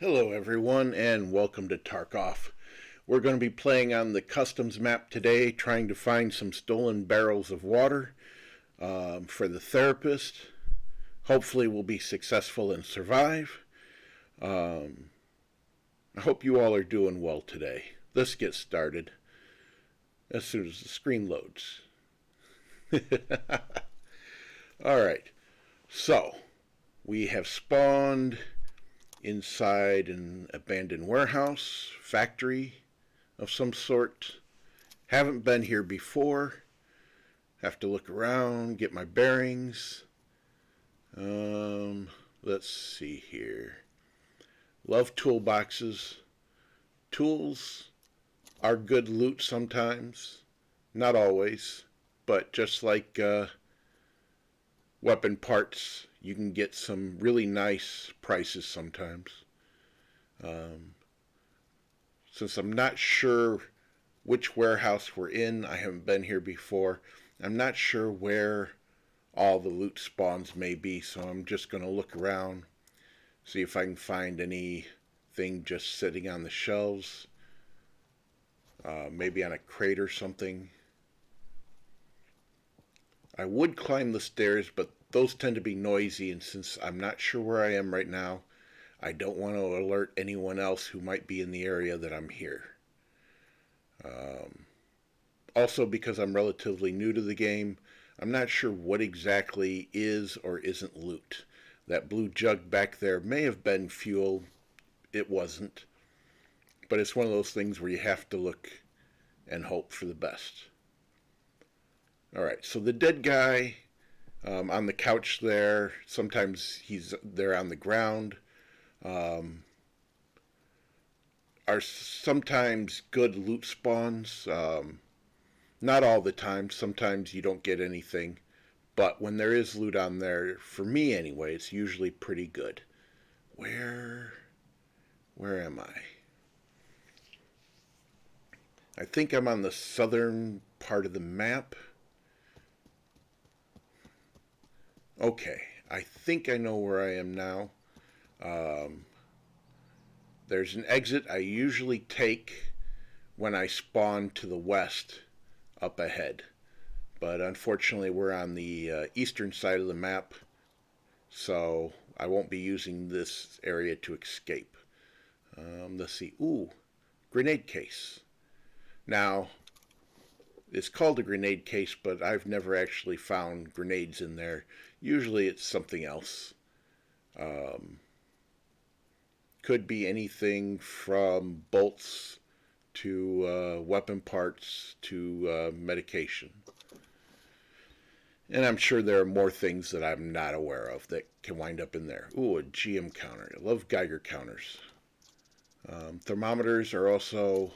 Hello everyone and welcome to Tarkov. We're going to be playing on the customs map today, trying to find some stolen barrels of water for the therapist. Hopefully we'll be successful and survive. I hope you all are doing well today. Let's get started as soon as the screen loads. Alright, so we have spawned inside an abandoned warehouse, factory of some sort. Haven't been here before. Have to look around, get my bearings. Let's see here. Love toolboxes. Tools are good loot sometimes. Not always. But just like weapon parts, you can get some really nice prices sometimes. Since I'm not sure which warehouse we're in, I haven't been here before, I'm not sure where all the loot spawns may be, so I'm just going to look around, see if I can find anything just sitting on the shelves, maybe on a crate or something. I would climb the stairs, but those tend to be noisy, and since I'm not sure where I am right now, I don't want to alert anyone else who might be in the area that I'm here. Also, because I'm relatively new to the game, I'm not sure what exactly is or isn't loot. That blue jug back there may have been fuel. It wasn't. But it's one of those things where you have to look and hope for the best. Alright, so the dead guy on the couch there, sometimes he's there on the ground, are sometimes good loot spawns. Not all the time. Sometimes you don't get anything. But when there is loot on there, for me anyway, it's usually pretty good. Where am I? I think I'm on the southern part of the map. Okay, I think I know where I am now. There's an exit I usually take when I spawn to the west up ahead. But unfortunately, we're on the eastern side of the map, so I won't be using this area to escape. Let's see. Ooh, grenade case. Now, it's called a grenade case, but I've never actually found grenades in there. Usually it's something else. Could be anything from bolts to weapon parts to medication. And I'm sure there are more things that I'm not aware of that can wind up in there. Ooh, a GM counter. I love Geiger counters. Thermometers are also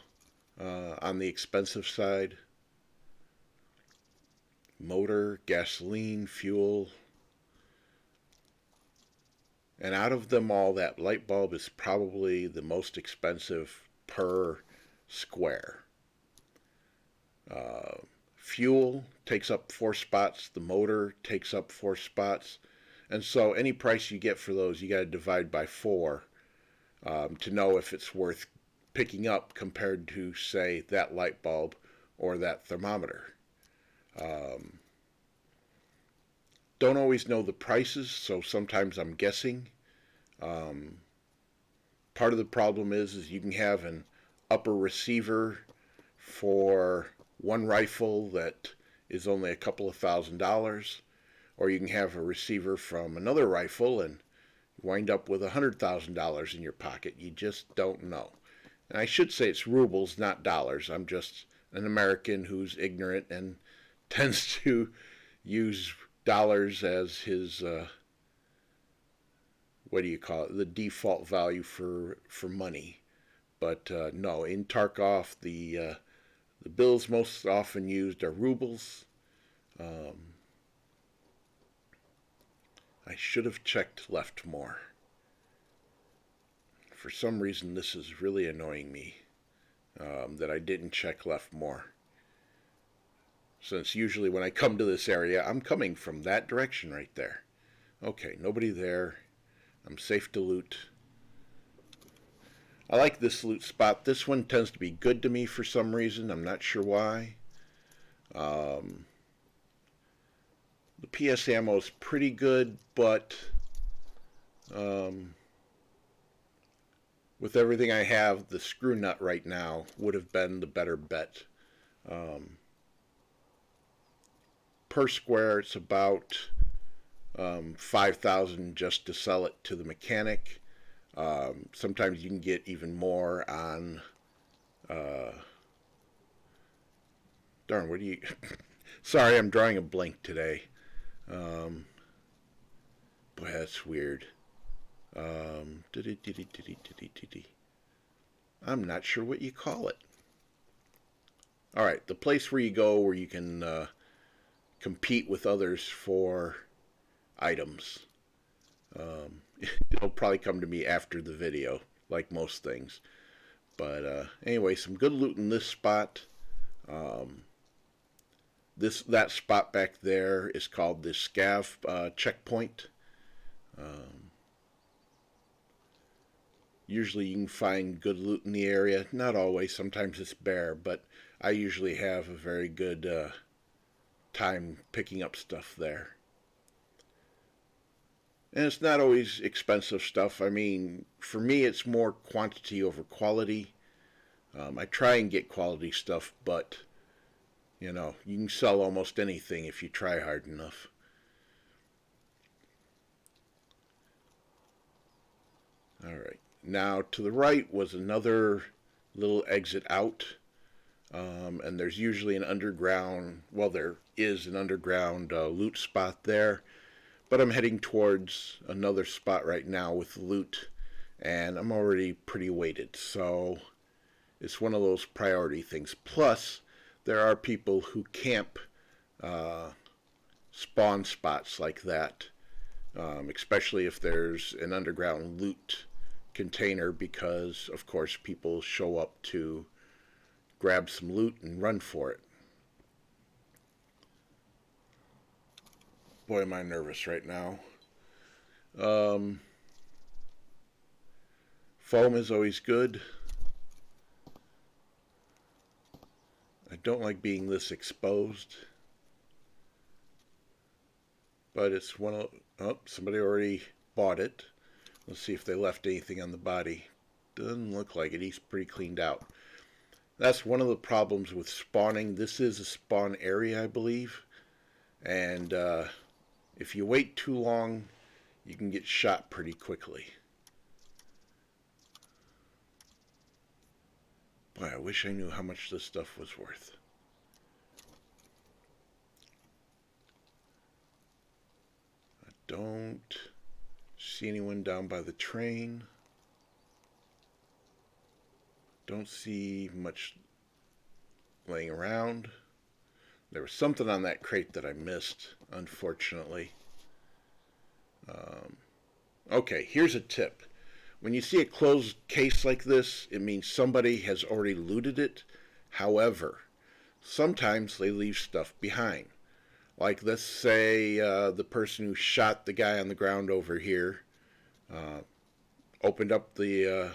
on the expensive side. Motor, gasoline, fuel. And out of them all, that light bulb is probably the most expensive per square. Fuel takes up 4 spots. The motor takes up 4 spots. And so any price you get for those, you got to divide by 4 to know if it's worth picking up compared to, say, that light bulb or that thermometer. Don't always know the prices, so sometimes I'm guessing. Part of the problem is you can have an upper receiver for one rifle that is only a couple of $1,000s, or you can have a receiver from another rifle and wind up with $100,000 in your pocket. You just don't know. And I should say it's rubles, not dollars. I'm just an American who's ignorant and tends to use dollars as his what do you call it? The default value for money. But no, in Tarkov, the bills most often used are rubles. I should have checked left more. For some reason, this is really annoying me that I didn't check left more. Since usually when I come to this area, I'm coming from that direction right there. Okay, nobody there. I'm safe to loot. I like this loot spot. This one tends to be good to me for some reason. I'm not sure why. Um, the PS ammo is pretty good, but um, with everything I have, the screw nut right now would have been the better bet. Um, per square, it's about 5,000 just to sell it to the mechanic. Sometimes you can get even more on. Uh, darn, what do you? Sorry, I'm drawing a blank today. Um, boy, that's weird. I'm not sure what you call it. All right, the place where you go where you can compete with others for items. It'll probably come to me after the video, like most things. But anyway, some good loot in this spot. Um, that spot back there is called the Scav checkpoint. Um, Usually you can find good loot in the area. Not always. Sometimes it's bare, but I usually have a very good time picking up stuff there. And it's not always expensive stuff. I mean, for me, it's more quantity over quality. I try and get quality stuff, but you know, you can sell almost anything if you try hard enough. All right. Now, to the right was another little exit out. And there's usually an underground, well, there is an underground loot spot there. But I'm heading towards another spot right now with loot, and I'm already pretty weighted. So it's one of those priority things. Plus, there are people who camp uh, spawn spots like that, especially if there's an underground loot container, because, of course, people show up to grab some loot and run for it. Boy, am I nervous right now. Um, Foam is always good. I don't like being this exposed. But it's one of... Oh, somebody already bought it. Let's see if they left anything on the body. Doesn't look like it. He's pretty cleaned out. That's one of the problems with spawning. This is a spawn area, I believe. And if you wait too long, you can get shot pretty quickly. Boy, I wish I knew how much this stuff was worth. I don't see anyone down by the train. Don't see much laying around. There was something on that crate that I missed, unfortunately. Okay, here's a tip. When you see a closed case like this, it means somebody has already looted it. However, sometimes they leave stuff behind. Like, let's say the person who shot the guy on the ground over here opened up the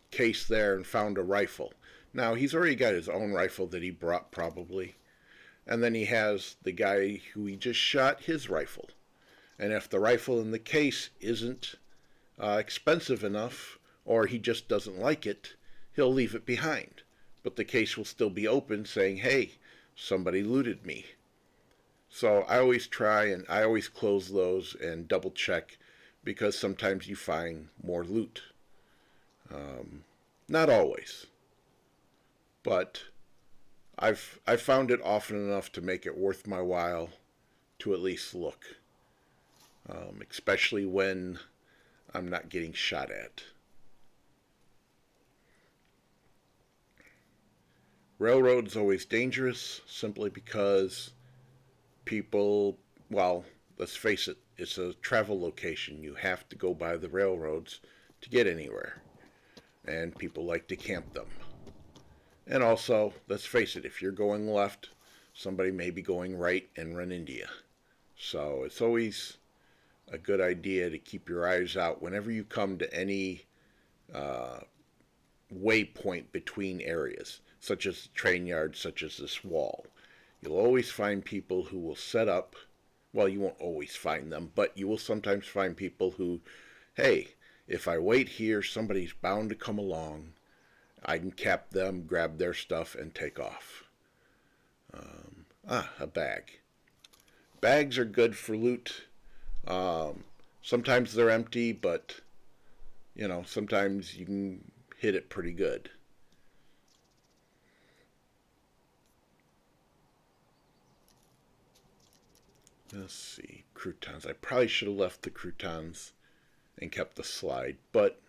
case there and found a rifle. Now, he's already got his own rifle that he brought, probably. And then he has the guy who he just shot, his rifle. And if the rifle in the case isn't expensive enough, or he just doesn't like it, he'll leave it behind. But the case will still be open, saying, hey, somebody looted me. So I always try, and I always close those and double check, because sometimes you find more loot. Not always, but I've found it often enough to make it worth my while to at least look, especially when I'm not getting shot at. Railroad's always dangerous, simply because people, well, let's face it, it's a travel location. You have to go by the railroads to get anywhere, and people like to camp them. And also, let's face it, if you're going left, somebody may be going right and run into you. So it's always a good idea to keep your eyes out whenever you come to any waypoint between areas, such as the train yard, such as this wall. You'll always find people who will set up. Well, you won't always find them, but you will sometimes find people who, hey, if I wait here, somebody's bound to come along. I can cap them, grab their stuff, and take off. A bag. Bags are good for loot. Sometimes they're empty, but, sometimes you can hit it pretty good. Let's see, croutons. I probably should have left the croutons and kept the slide, but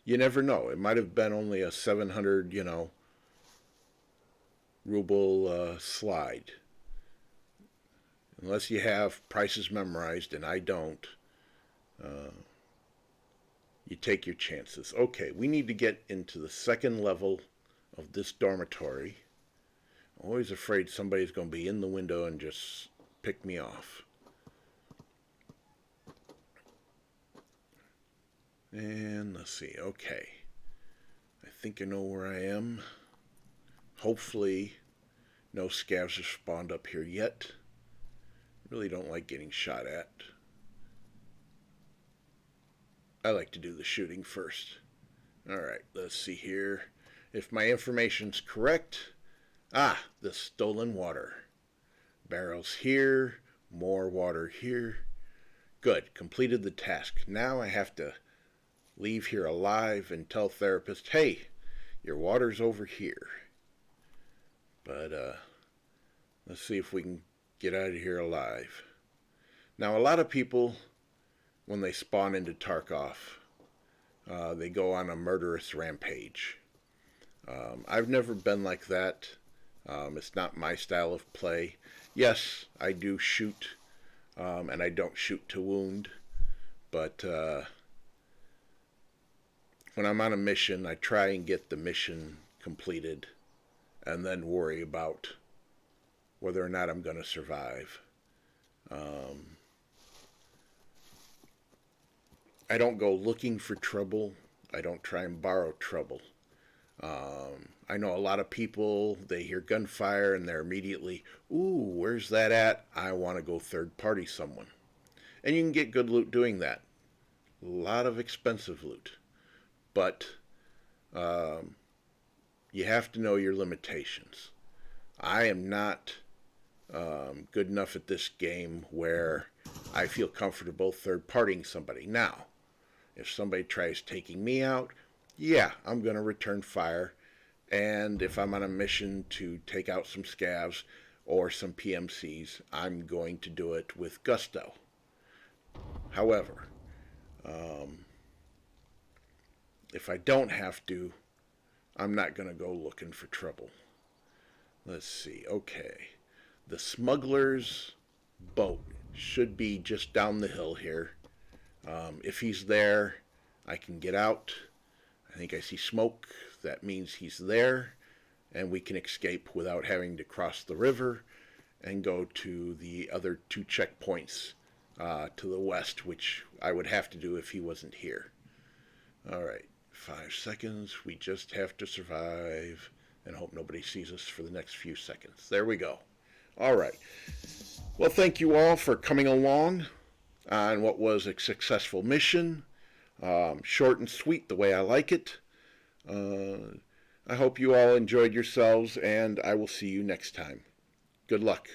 you never know. It might have been only a 700, ruble slide. Unless you have prices memorized, and I don't, you take your chances. Okay, we need to get into the second level of this dormitory. I'm always afraid somebody's going to be in the window and just pick me off. And let's see, okay. I think I know where I am. Hopefully no scavs have spawned up here yet. Really don't like getting shot at. I like to do the shooting first. Alright, let's see here. If my information's correct. The stolen water. Barrels here, more water here. Good, completed the task. Now I have to leave here alive and tell therapist, hey, your water's over here. But let's see if we can get out of here alive. Now, a lot of people, when they spawn into Tarkov, they go on a murderous rampage. I've never been like that. It's not my style of play. Yes, I do shoot, and I don't shoot to wound, but when I'm on a mission, I try and get the mission completed and then worry about whether or not I'm going to survive. I don't go looking for trouble. I don't try and borrow trouble. I know a lot of people, they hear gunfire and they're immediately, ooh, where's that at? I want to go third party someone. And you can get good loot doing that. A lot of expensive loot. But you have to know your limitations. I am not good enough at this game where I feel comfortable third-partying somebody. Now, if somebody tries taking me out, yeah, I'm going to return fire. And if I'm on a mission to take out some scavs or some PMCs, I'm going to do it with gusto. However, if I don't have to, I'm not going to go looking for trouble. Let's see. Okay. The smuggler's boat should be just down the hill here. If he's there, I can get out. I think I see smoke. That means he's there, and we can escape without having to cross the river and go to the other two checkpoints to the west, which I would have to do if he wasn't here. All right, 5 seconds. We just have to survive and hope nobody sees us for the next few seconds. There we go. All right. Well, thank you all for coming along on what was a successful mission. Short and sweet, the way I like it. I hope you all enjoyed yourselves, and I will see you next time. Good luck.